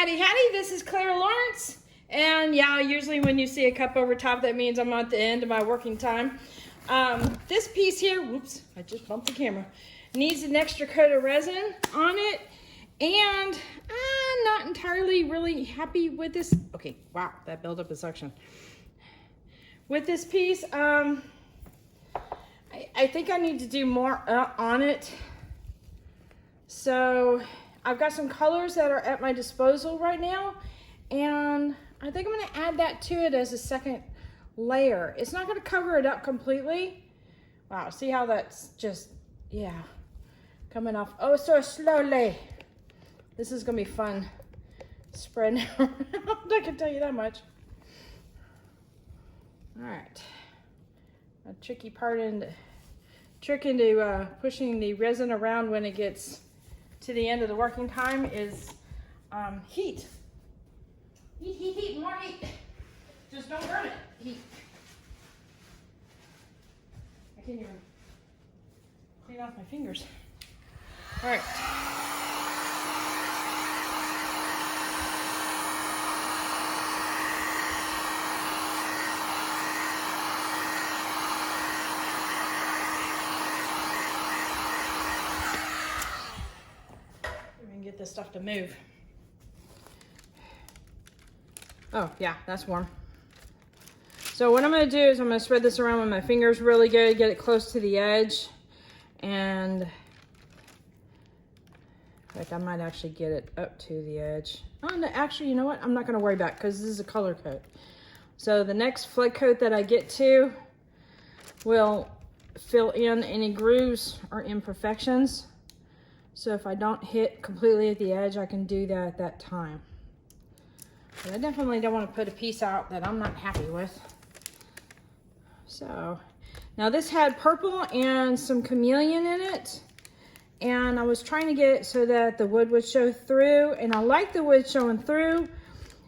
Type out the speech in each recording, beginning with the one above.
Howdy Howdy, this is Clara Lawrence. And yeah, usually when you see a cup over top, that means I'm at the end of my working time. This piece here, whoops, I just bumped the camera, needs an extra coat of resin on it. And I'm not entirely really happy with this. Okay, wow, that built up a suction. With this piece, I think I need to do more on it. So I've got some colors that are at my disposal right now, and I think I'm going to add that to it as a second layer. It's not going to cover it up completely. Wow, see how that's just, yeah, coming off oh so slowly. This is going to be fun spreading around, I can tell you that much. All right, a tricky part into pushing the resin around when it gets to the end of the working time is heat. Heat, more heat. Just don't burn it. Heat. I can't even clean off my fingers. All right. Get this stuff to move. Oh yeah, that's warm. So what I'm going to do is I'm going to spread this around with my fingers really good, get it close to the edge, and in fact I might actually get it up to the edge. Oh, no, actually, you know what? I'm not going to worry about it because this is a color coat. So the next flood coat that I get to will fill in any grooves or imperfections. So if I don't hit completely at the edge, I can do that at that time. But I definitely don't want to put a piece out that I'm not happy with. So now this had purple and some chameleon in it. And I was trying to get it so that the wood would show through. And I like the wood showing through.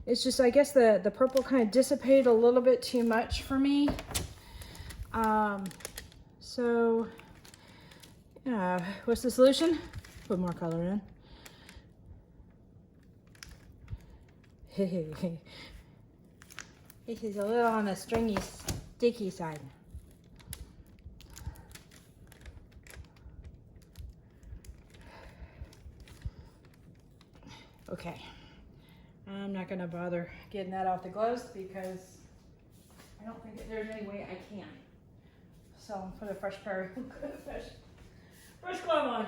It's just, I guess the purple kind of dissipated a little bit too much for me. So yeah, what's the solution? Put more color in. This is a little on the stringy, sticky side. Okay, I'm not going to bother getting that off the gloves because I don't think that there's any way I can. So I'll put a fresh pair of fresh glove on.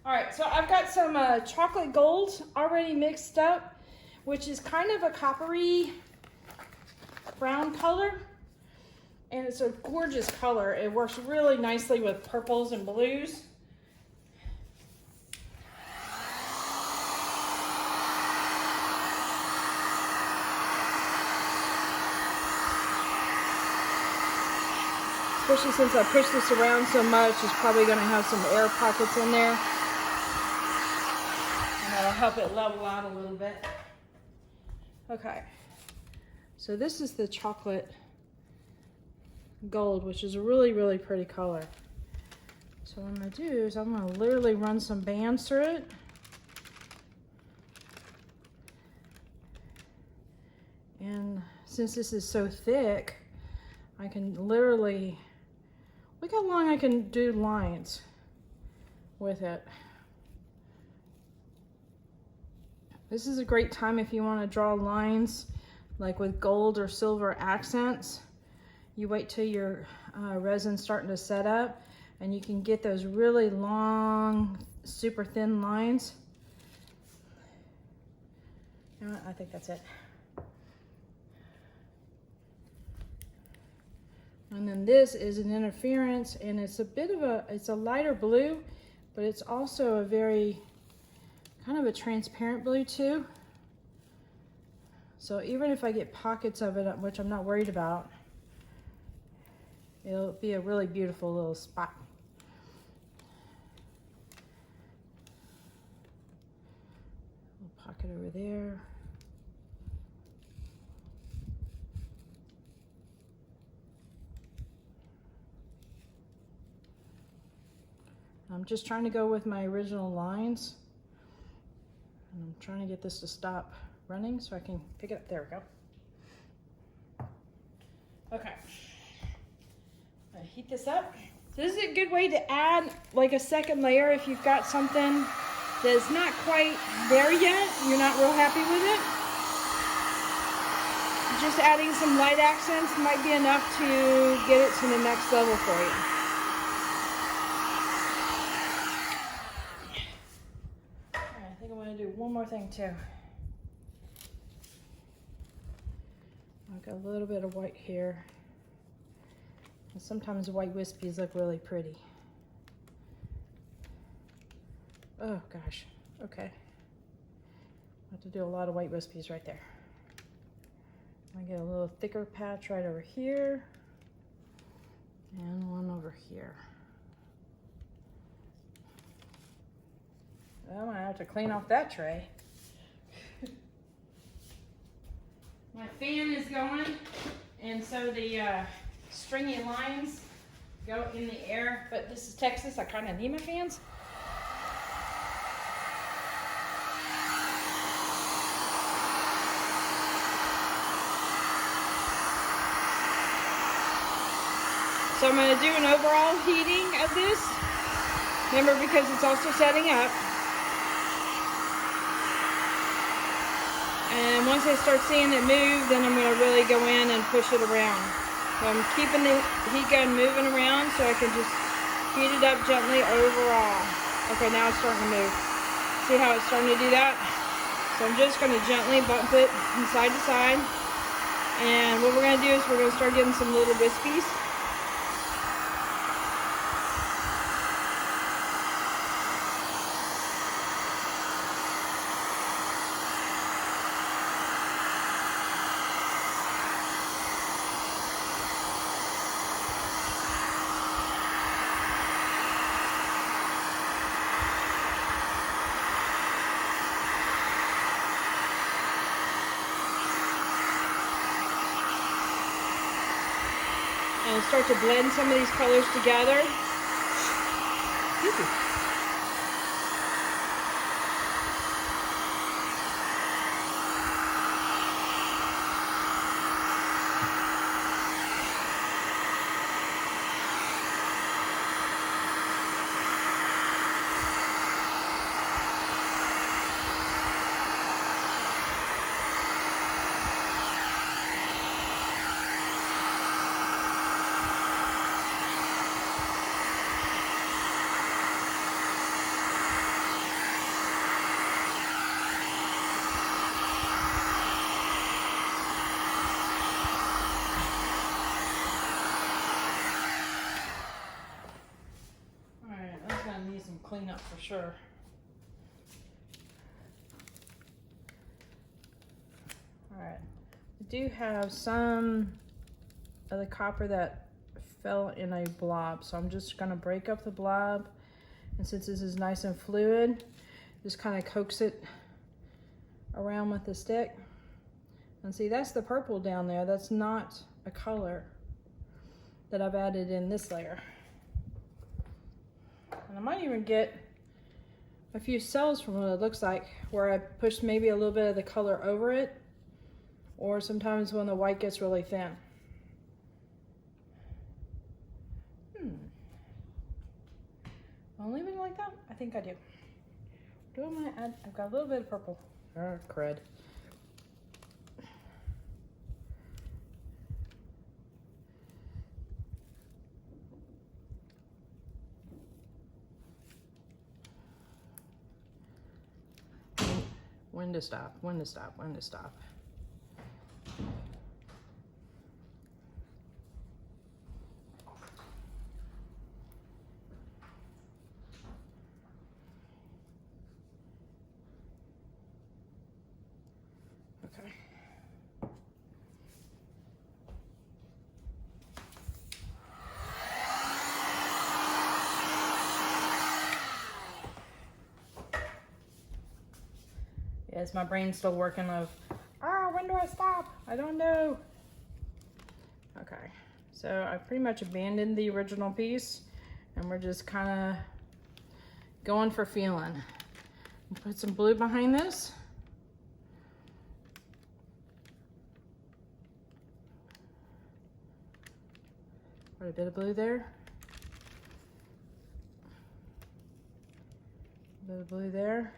All right, so I've got some chocolate gold already mixed up, which is kind of a coppery brown color. And it's a gorgeous color. It works really nicely with purples and blues. Especially since I push this around so much, it's probably going to have some air pockets in there. And that'll help it level out a little bit. Okay, so this is the chocolate gold, which is a really, really pretty color. So what I'm going to do is I'm going to literally run some bands through it. And since this is so thick, I can literally, look how long I can do lines with it. This is a great time if you want to draw lines like with gold or silver accents. You wait till your resin's starting to set up and you can get those really long, super thin lines. You know what? I think that's it. And then this is an interference, and it's a bit of it's a lighter blue, but it's also a very kind of a transparent blue too. So even if I get pockets of it, which I'm not worried about, it'll be a really beautiful little spot. Little pocket over there. I'm just trying to go with my original lines. And I'm trying to get this to stop running so I can pick it up. There we go. Okay. I heat this up. This is a good way to add like a second layer if you've got something that's not quite there yet. You're not real happy with it. Just adding some light accents might be enough to get it to the next level for you. Alright, I think I'm going to do one more thing too. I've got a little bit of white here. And sometimes white wispies look really pretty. Oh gosh, okay. I have to do a lot of white wispies right there. I get a little thicker patch right over here and one over here. Well, I have to clean off that tray. My fan is going, and so the stringy lines go in the air, but this is Texas, I kind of need my fans. So I'm going to do an overall heating of this. Remember, because it's also setting up. And once I start seeing it move, then I'm going to really go in and push it around. So I'm keeping the heat gun moving around so I can just heat it up gently overall. Okay, now it's starting to move. See how it's starting to do that? So I'm just going to gently bump it from side to side. And what we're going to do is we're going to start getting some little wispies. And start to blend some of these colors together. Clean up for sure. Alright, I do have some of the copper that fell in a blob, so I'm just going to break up the blob, and since this is nice and fluid, just kind of coax it around with the stick. And see, that's the purple down there. That's not a color that I've added in this layer. And I might even get a few cells from what it looks like, where I push maybe a little bit of the color over it, or sometimes when the white gets really thin. I'll leave it like that? I think I do. Do I want to add? I've got a little bit of purple. Oh, crud. When to stop, when to stop, when to stop. Okay. Yes, my brain's still working of, when do I stop? I don't know. Okay, so I pretty much abandoned the original piece, and we're just kind of going for feeling. Put some blue behind this. Put a bit of blue there. A bit of blue there.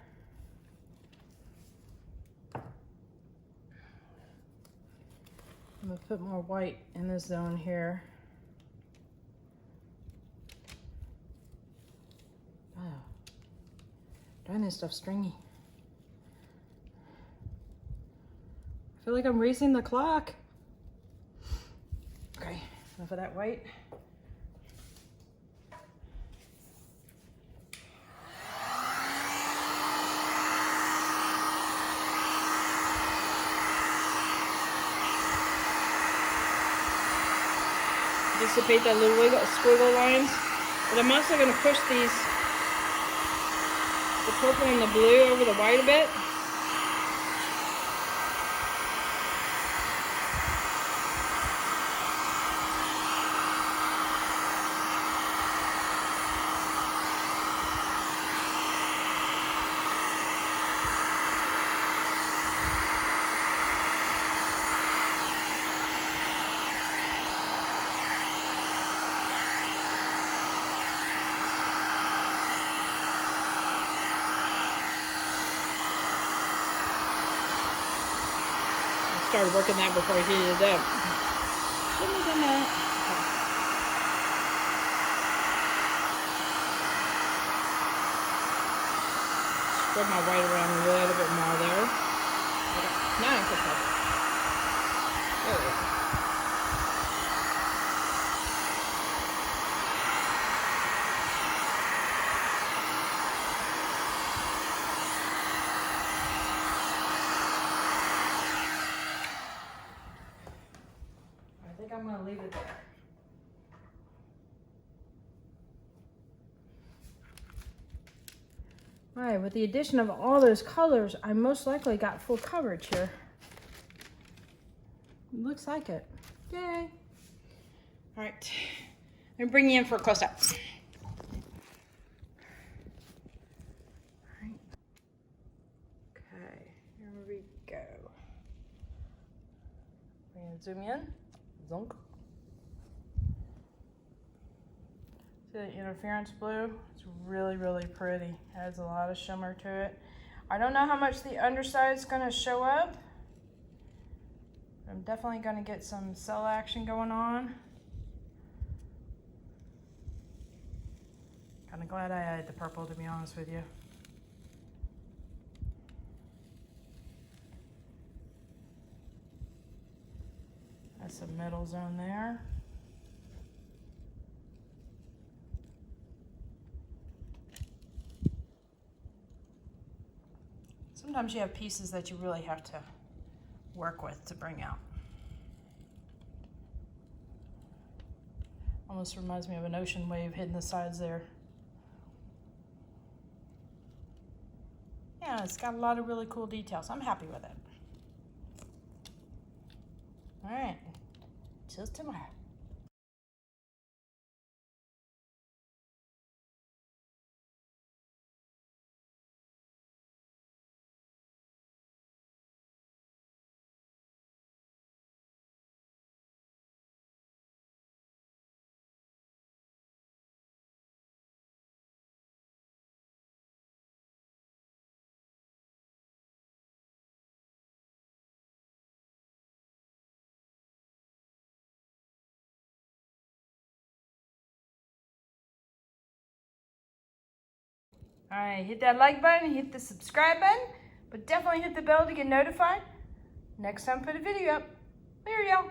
I'm gonna put more white in this zone here. Oh, darn, this stuff's stringy. I feel like I'm racing the clock. Okay, enough of that white. Dissipate that little wiggle, squiggle lines. But I'm also going to push these, the purple and the blue over the white a bit. Started working that before I heated it up. Shouldn't have done that. Spread my white around a little bit more there. Okay. Now I can put there we go. I'm going to leave it there. All right, with the addition of all those colors, I most likely got full coverage here. It looks like it. Yay. All right, let me bring you in for a close-up. All right. Okay, here we go. We're going to zoom in. Zonk. See the interference blue? It's really, really pretty. Adds a lot of shimmer to it. I don't know how much the underside is going to show up. I'm definitely going to get some cell action going on. Kind of glad I added the purple, to be honest with you. That's a middle zone there. Sometimes you have pieces that you really have to work with to bring out. Almost reminds me of an ocean wave hitting the sides there. Yeah, it's got a lot of really cool details. I'm happy with it. All right. Till tomorrow. All right, hit that like button, hit the subscribe button, but definitely hit the bell to get notified next time I put a video up. There you go.